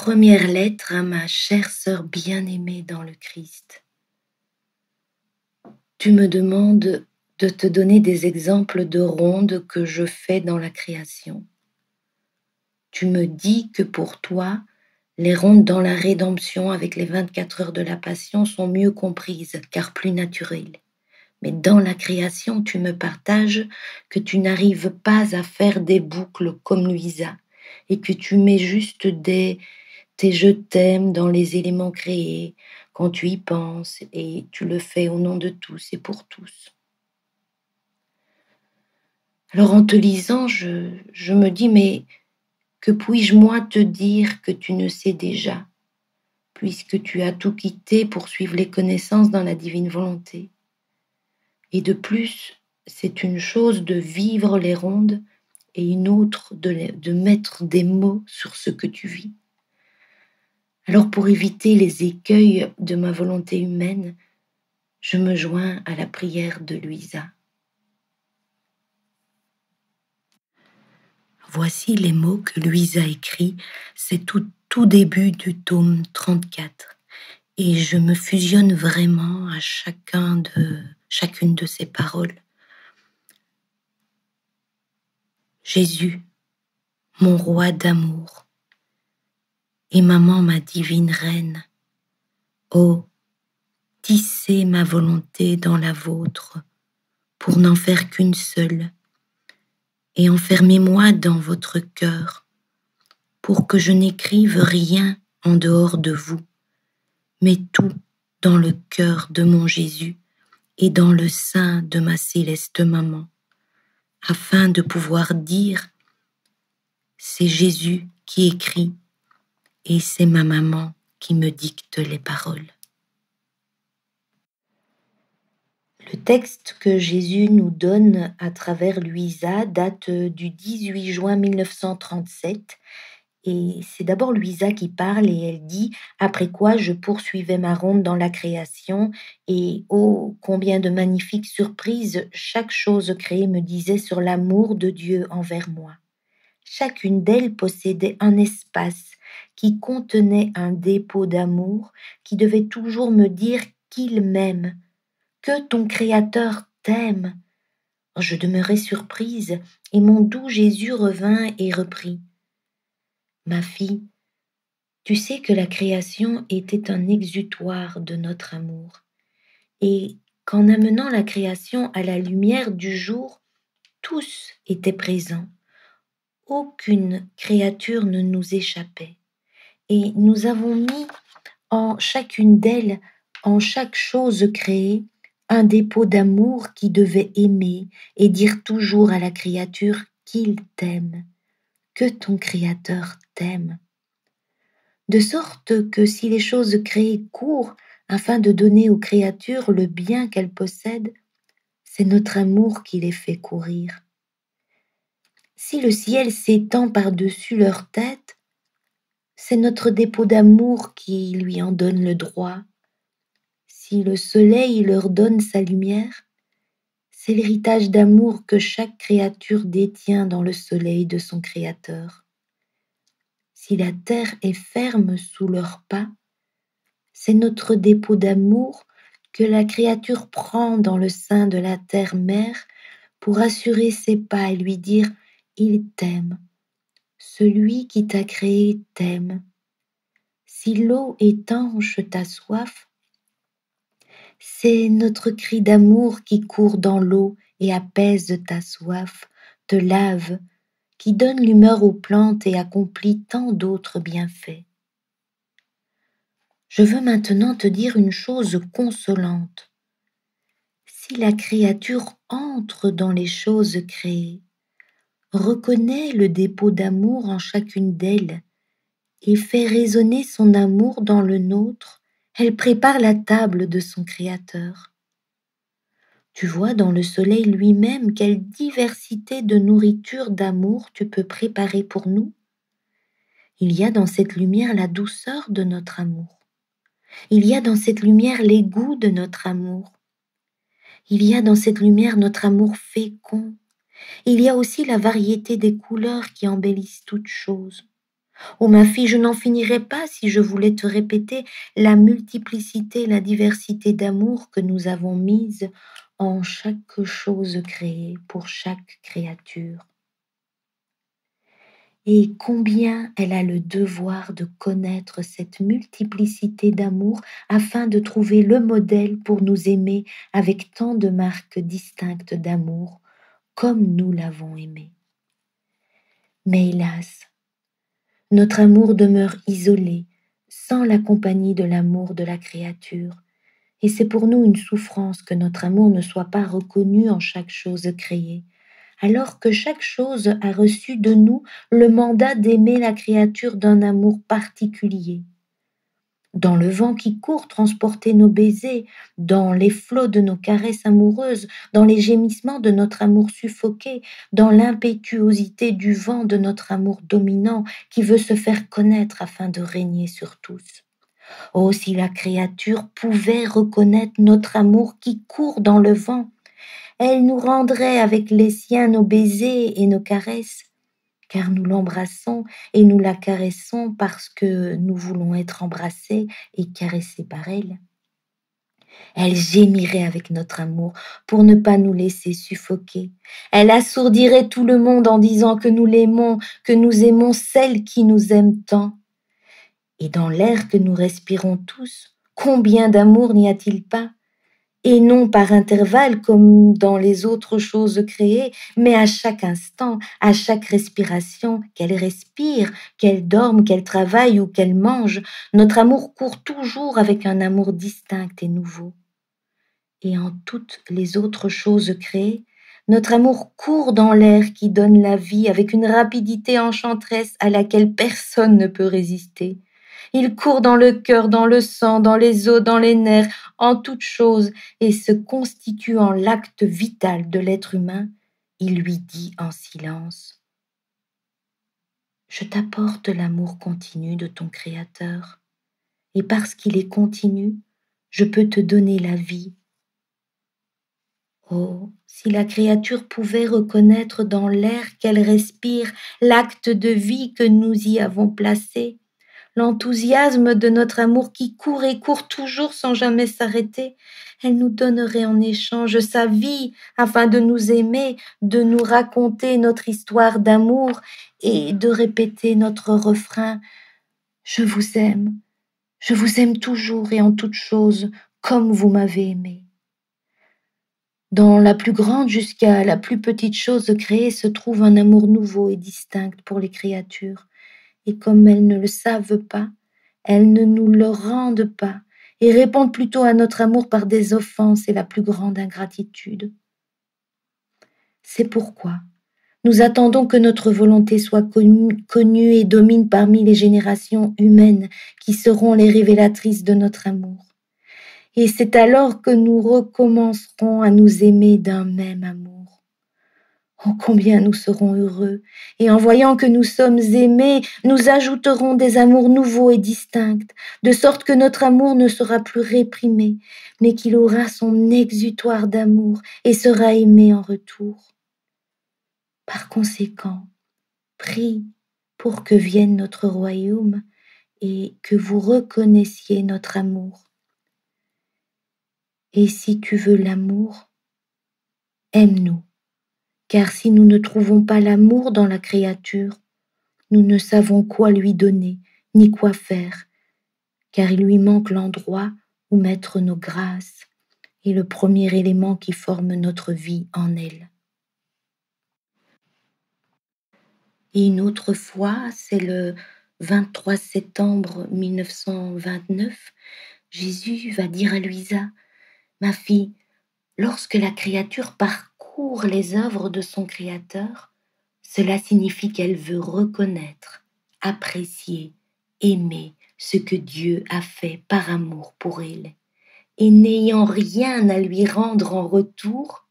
Première lettre à ma chère sœur bien-aimée dans le Christ. Tu me demandes de te donner des exemples de rondes que je fais dans la création. Tu me dis que pour toi, les rondes dans la rédemption avec les 24 heures de la passion sont mieux comprises car plus naturelles. Mais dans la création, tu me partages que tu n'arrives pas à faire des boucles comme Louisa et que tu mets juste tes je t'aime dans les éléments créés, quand tu y penses, et tu le fais au nom de tous et pour tous. Alors en te lisant, je me dis, mais que puis-je moi te dire que tu ne sais déjà, puisque tu as tout quitté pour suivre les connaissances dans la divine volonté. Et de plus, c'est une chose de vivre les rondes et une autre de mettre des mots sur ce que tu vis. Alors pour éviter les écueils de ma volonté humaine, je me joins à la prière de Louisa. Voici les mots que Louisa écrit, c'est tout début du tome 34. Et je me fusionne vraiment à chacune de ces paroles. Jésus, mon roi d'amour, et maman ma divine reine, oh, tissez ma volonté dans la vôtre, pour n'en faire qu'une seule, et enfermez-moi dans votre cœur, pour que je n'écrive rien en dehors de vous, mais tout dans le cœur de mon Jésus et dans le sein de ma céleste maman, afin de pouvoir dire, c'est Jésus qui écrit et c'est ma maman qui me dicte les paroles. Le texte que Jésus nous donne à travers Louisa date du 18 juin 1937. Et c'est d'abord Louisa qui parle et elle dit « Après quoi je poursuivais ma ronde dans la création et oh, combien de magnifiques surprises chaque chose créée me disait sur l'amour de Dieu envers moi. Chacune d'elles possédait un espace qui contenait un dépôt d'amour qui devait toujours me dire qu'il m'aime, que ton Créateur t'aime. » Je demeurai surprise et mon doux Jésus revint et reprit. Ma fille, tu sais que la création était un exutoire de notre amour, et qu'en amenant la création à la lumière du jour, tous étaient présents. Aucune créature ne nous échappait, et nous avons mis en chacune d'elles, en chaque chose créée, un dépôt d'amour qui devait aimer et dire toujours à la créature qu'il t'aime, que ton Créateur t'aime. De sorte que si les choses créées courent afin de donner aux créatures le bien qu'elles possèdent, c'est notre amour qui les fait courir. Si le ciel s'étend par-dessus leur tête, c'est notre dépôt d'amour qui lui en donne le droit. Si le soleil leur donne sa lumière, c'est l'héritage d'amour que chaque créature détient dans le soleil de son Créateur. Si la terre est ferme sous leurs pas, c'est notre dépôt d'amour que la créature prend dans le sein de la terre-mère pour assurer ses pas et lui dire « Il t'aime, celui qui t'a créé t'aime. » Si l'eau étanche ta soif, c'est notre cri d'amour qui court dans l'eau et apaise ta soif, te lave, qui donne l'humeur aux plantes et accomplit tant d'autres bienfaits. Je veux maintenant te dire une chose consolante. Si la créature entre dans les choses créées, reconnaît le dépôt d'amour en chacune d'elles et fait résonner son amour dans le nôtre, elle prépare la table de son Créateur. Tu vois dans le soleil lui-même quelle diversité de nourriture d'amour tu peux préparer pour nous. Il y a dans cette lumière la douceur de notre amour. Il y a dans cette lumière les goûts de notre amour. Il y a dans cette lumière notre amour fécond. Il y a aussi la variété des couleurs qui embellissent toutes choses. Oh ma fille, je n'en finirais pas si je voulais te répéter la multiplicité, la diversité d'amour que nous avons mise en chaque chose créée pour chaque créature. Et combien elle a le devoir de connaître cette multiplicité d'amour afin de trouver le modèle pour nous aimer avec tant de marques distinctes d'amour, comme nous l'avons aimé. Mais hélas, notre amour demeure isolé, sans la compagnie de l'amour de la créature, et c'est pour nous une souffrance que notre amour ne soit pas reconnu en chaque chose créée, alors que chaque chose a reçu de nous le mandat d'aimer la créature d'un amour particulier. Dans le vent qui court transporter nos baisers, dans les flots de nos caresses amoureuses, dans les gémissements de notre amour suffoqué, dans l'impétuosité du vent de notre amour dominant qui veut se faire connaître afin de régner sur tous. Oh, si la créature pouvait reconnaître notre amour qui court dans le vent, elle nous rendrait avec les siens nos baisers et nos caresses, car nous l'embrassons et nous la caressons parce que nous voulons être embrassés et caressés par elle. Elle gémirait avec notre amour pour ne pas nous laisser suffoquer. Elle assourdirait tout le monde en disant que nous l'aimons, que nous aimons celle qui nous aime tant. Et dans l'air que nous respirons tous, combien d'amour n'y a-t-il pas? Et non par intervalles comme dans les autres choses créées, mais à chaque instant, à chaque respiration, qu'elle respire, qu'elle dorme, qu'elle travaille ou qu'elle mange, notre amour court toujours avec un amour distinct et nouveau. Et en toutes les autres choses créées, notre amour court dans l'air qui donne la vie avec une rapidité enchanteresse à laquelle personne ne peut résister. Il court dans le cœur, dans le sang, dans les os, dans les nerfs, en toutes choses, et se constituant l'acte vital de l'être humain, il lui dit en silence: Je t'apporte l'amour continu de ton Créateur, et parce qu'il est continu, je peux te donner la vie. Oh, si la créature pouvait reconnaître dans l'air qu'elle respire l'acte de vie que nous y avons placé, l'enthousiasme de notre amour qui court et court toujours sans jamais s'arrêter, elle nous donnerait en échange sa vie afin de nous aimer, de nous raconter notre histoire d'amour et de répéter notre refrain: je vous aime toujours et en toutes choses comme vous m'avez aimé. Dans la plus grande jusqu'à la plus petite chose créée se trouve un amour nouveau et distinct pour les créatures, et comme elles ne le savent pas, elles ne nous le rendent pas et répondent plutôt à notre amour par des offenses et la plus grande ingratitude. C'est pourquoi nous attendons que notre volonté soit connue et domine parmi les générations humaines qui seront les révélatrices de notre amour. Et c'est alors que nous recommencerons à nous aimer d'un même amour. Oh, combien nous serons heureux, et en voyant que nous sommes aimés, nous ajouterons des amours nouveaux et distincts, de sorte que notre amour ne sera plus réprimé, mais qu'il aura son exutoire d'amour et sera aimé en retour. Par conséquent, prie pour que vienne notre royaume et que vous reconnaissiez notre amour. Et si tu veux l'amour, aime-nous, car si nous ne trouvons pas l'amour dans la créature, nous ne savons quoi lui donner, ni quoi faire, car il lui manque l'endroit où mettre nos grâces et le premier élément qui forme notre vie en elle. Et une autre fois, c'est le 23 septembre 1929, Jésus va dire à Luisa: Ma fille, lorsque la créature parcourt les œuvres de son Créateur, cela signifie qu'elle veut reconnaître, apprécier, aimer ce que Dieu a fait par amour pour elle. Et n'ayant rien à lui rendre en retour,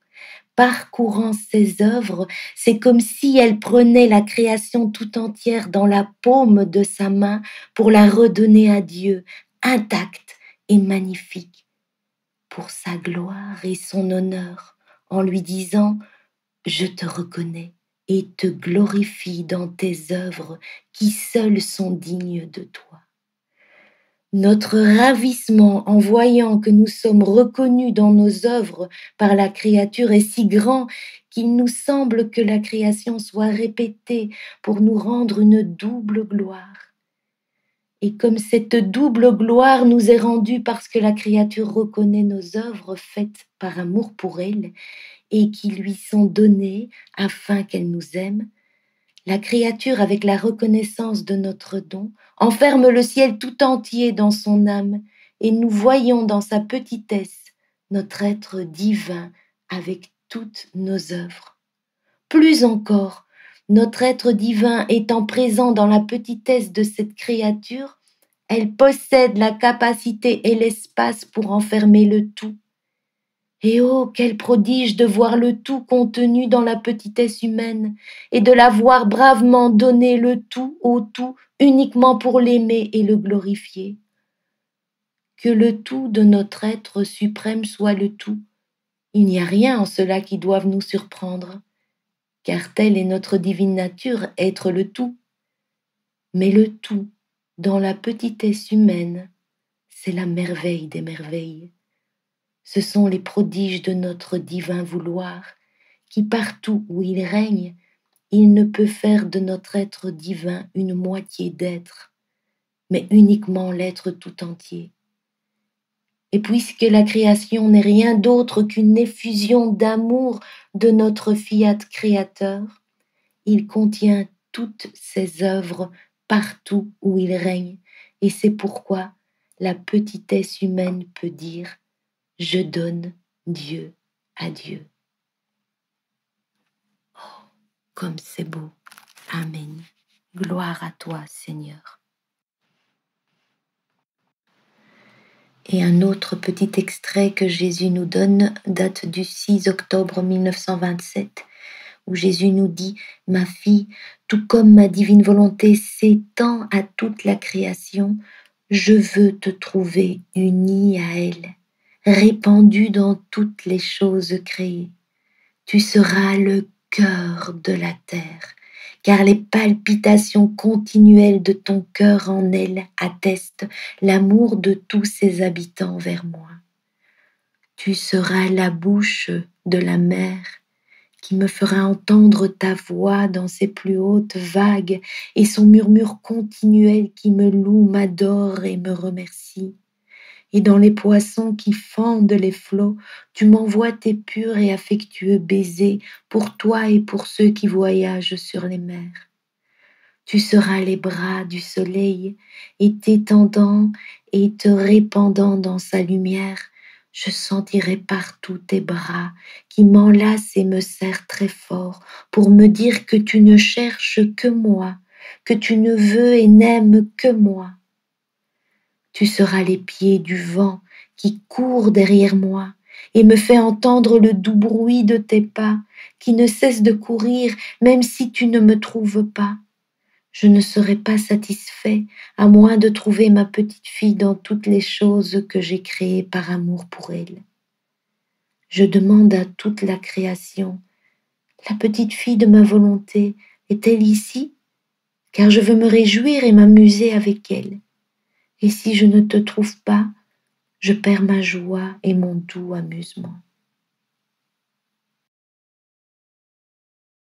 parcourant ses œuvres, c'est comme si elle prenait la création tout entière dans la paume de sa main pour la redonner à Dieu, intacte et magnifique, pour sa gloire et son honneur, en lui disant: Je te reconnais et te glorifie dans tes œuvres qui seules sont dignes de toi. Notre ravissement en voyant que nous sommes reconnus dans nos œuvres par la créature est si grand qu'il nous semble que la création soit répétée pour nous rendre une double gloire. Et comme cette double gloire nous est rendue parce que la créature reconnaît nos œuvres faites par amour pour elle et qui lui sont données afin qu'elle nous aime, la créature, avec la reconnaissance de notre don, enferme le ciel tout entier dans son âme, et nous voyons dans sa petitesse notre être divin avec toutes nos œuvres. Plus encore, notre être divin étant présent dans la petitesse de cette créature, elle possède la capacité et l'espace pour enfermer le tout. Et oh, quel prodige de voir le tout contenu dans la petitesse humaine, et de la voir bravement donner le tout au tout uniquement pour l'aimer et le glorifier. Que le tout de notre être suprême soit le tout. Il n'y a rien en cela qui doive nous surprendre, car telle est notre divine nature, être le tout. Mais le tout, dans la petitesse humaine, c'est la merveille des merveilles. Ce sont les prodiges de notre divin vouloir, qui partout où il règne, il ne peut faire de notre être divin une moitié d'être, mais uniquement l'être tout entier. Et puisque la création n'est rien d'autre qu'une effusion d'amour de notre fiat créateur, il contient toutes ses œuvres partout où il règne, et c'est pourquoi la petitesse humaine peut dire « Je donne Dieu à Dieu ». Oh, comme c'est beau. Amen. Gloire à toi, Seigneur. Et un autre petit extrait que Jésus nous donne date du 6 octobre 1927, où Jésus nous dit « Ma fille, tout comme ma divine volonté s'étend à toute la création, je veux te trouver unie à elle, répandue dans toutes les choses créées. Tu seras le cœur de la terre, car les palpitations continuelles de ton cœur en elle attestent l'amour de tous ses habitants vers moi. Tu seras la bouche de la mer qui me fera entendre ta voix dans ses plus hautes vagues et son murmure continuel qui me loue, m'adore et me remercie. Et dans les poissons qui fendent les flots, tu m'envoies tes purs et affectueux baisers pour toi et pour ceux qui voyagent sur les mers. Tu seras les bras du soleil, et t'étendant et te répandant dans sa lumière, je sentirai partout tes bras qui m'enlacent et me serrent très fort pour me dire que tu ne cherches que moi, que tu ne veux et n'aimes que moi. Tu seras les pieds du vent qui court derrière moi et me fait entendre le doux bruit de tes pas qui ne cesse de courir même si tu ne me trouves pas. Je ne serai pas satisfait à moins de trouver ma petite fille dans toutes les choses que j'ai créées par amour pour elle. Je demande à toute la création, la petite fille de ma volonté est-elle ici? Car je veux me réjouir et m'amuser avec elle. Et si je ne te trouve pas, je perds ma joie et mon doux amusement.